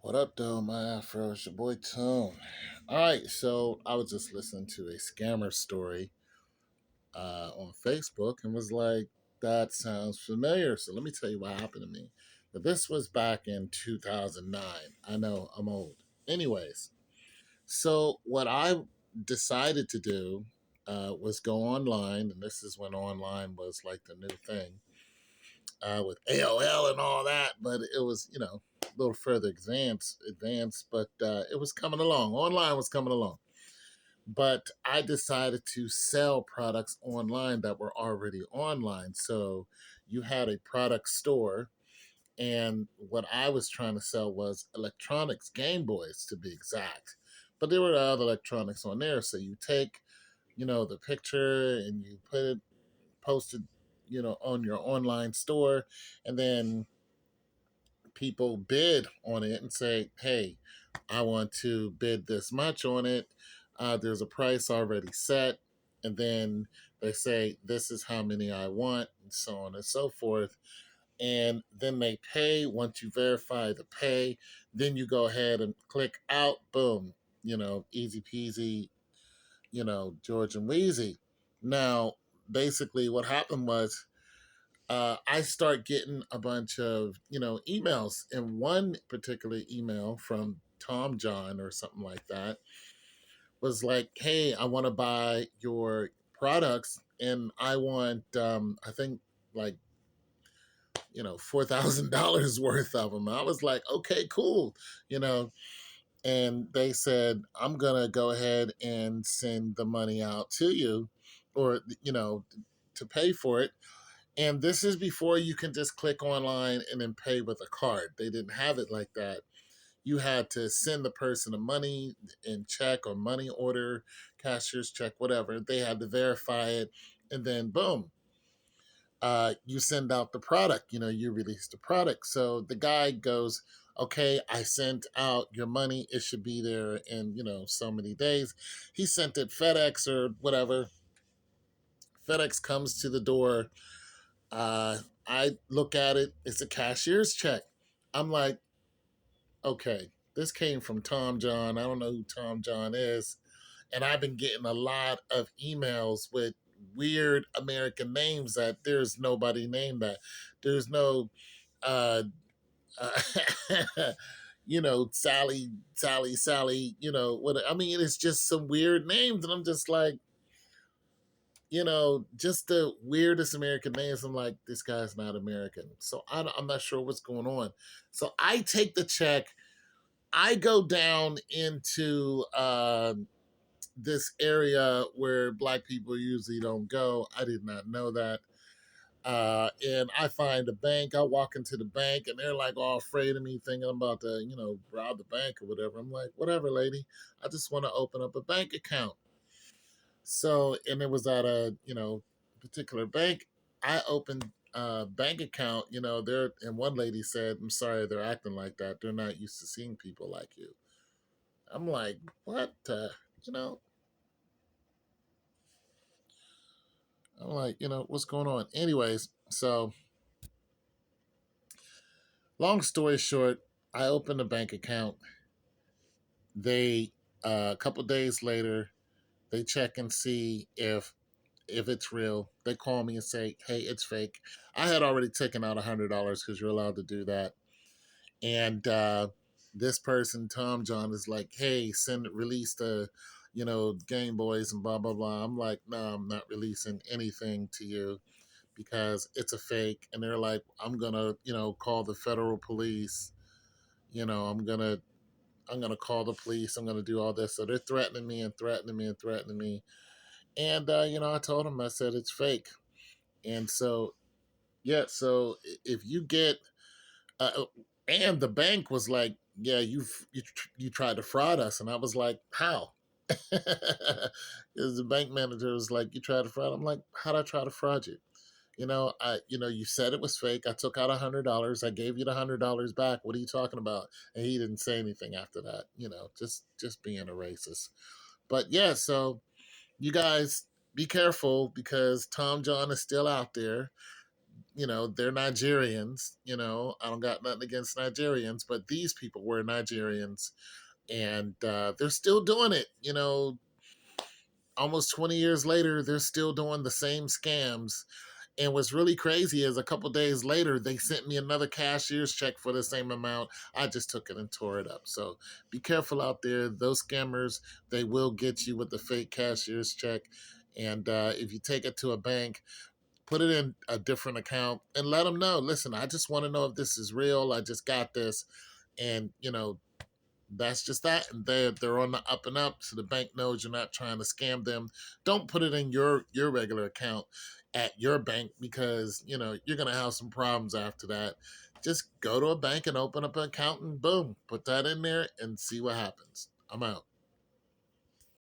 What up, though, my Afro? It's your boy Tone. All right, so I was just listening to a scammer story on Facebook and was like, that sounds familiar. So let me tell you what happened to me. But this was back in 2009. I know I'm old. Anyways, so what I decided to do was go online, and this is when online was like the new thing with AOL and all that, but it was, a little further advanced, but it was coming along. Online was coming along. But I decided to sell products online that were already online. So you had a product store, and what I was trying to sell was electronics, Game Boys to be exact. But there were other electronics on there. So you take, the picture and you post it, on your online store, and then people bid on it and say, hey, I want to bid this much on it. There's a price already set. And then they say, this is how many I want, and so on and so forth. And then they pay. Once you verify the pay, then you go ahead and click out. Boom. Easy peasy, George and Wheezy. Now, basically, what happened was I start getting a bunch of emails, and one particular email from Tom John or something like that was like, "Hey, I want to buy your products, and I want I think like $4,000 worth of them." I was like, "Okay, cool," you know. And they said, "I'm gonna go ahead and send the money out to you, or to pay for it." And this is before you can just click online and then pay with a card. They didn't have it like that. You had to send the person the money in check or money order, cashier's check, whatever. They had to verify it. And then, boom, you send out the product. You release the product. So the guy goes, okay, I sent out your money. It should be there in, so many days. He sent it FedEx or whatever. FedEx comes to the door. Uh, I look at it, it's a cashier's check. I'm like, okay, this came from Tom John. I don't know who Tom John is. And I've been getting a lot of emails with weird American names that there's nobody named that. There's no, uh, uh, Sally, what I mean, it's just some weird names. And I'm just like, just the weirdest American names. I'm like, this guy's not American. So I'm not sure what's going on. So I take the check. I go down into this area where Black people usually don't go. I did not know that. And I find a bank. I walk into the bank and they're like all afraid of me, thinking I'm about to, rob the bank or whatever. I'm like, whatever, lady. I just want to open up a bank account. So, and it was at a, particular bank. I opened a bank account, there, and one lady said, I'm sorry, they're acting like that. They're not used to seeing people like you. I'm like, what? You know, I'm like, what's going on? Anyways, so long story short, I opened a bank account. They, a couple days later, they check and see if it's real. They call me and say, hey, it's fake. I had already taken out $100 because you're allowed to do that. And this person, Tom John, is like, hey, release the, Game Boys and blah, blah, blah. I'm like, no, I'm not releasing anything to you because it's a fake. And they're like, I'm going to, call the federal police. I'm gonna call the police. I'm gonna do all this. So they're threatening me and threatening me and threatening me. And I told them, I said it's fake. And so yeah, so if you get and the bank was like, yeah, you tried to fraud us, and I was like, how? Because the bank manager was like, you tried to fraud. I'm like, how'd I try to fraud you? You said it was fake. I took out $100. I gave you the $100 back. What are you talking about? And he didn't say anything after that. Just being a racist. But yeah, so you guys be careful because Tom John is still out there. they're Nigerians. I don't got nothing against Nigerians, but these people were Nigerians, and they're still doing it. Almost 20 years later, they're still doing the same scams. And what's really crazy is a couple days later, they sent me another cashier's check for the same amount. I just took it and tore it up. So be careful out there. Those scammers, they will get you with the fake cashier's check. And if you take it to a bank, put it in a different account and let them know, listen, I just want to know if this is real. I just got this. And, that's just that. And they're on the up and up, so the bank knows you're not trying to scam them. Don't put it in your regular account at your bank, because you're gonna have some problems after that. Just go to a bank and open up an account and boom, put that in there and see what happens. I'm out.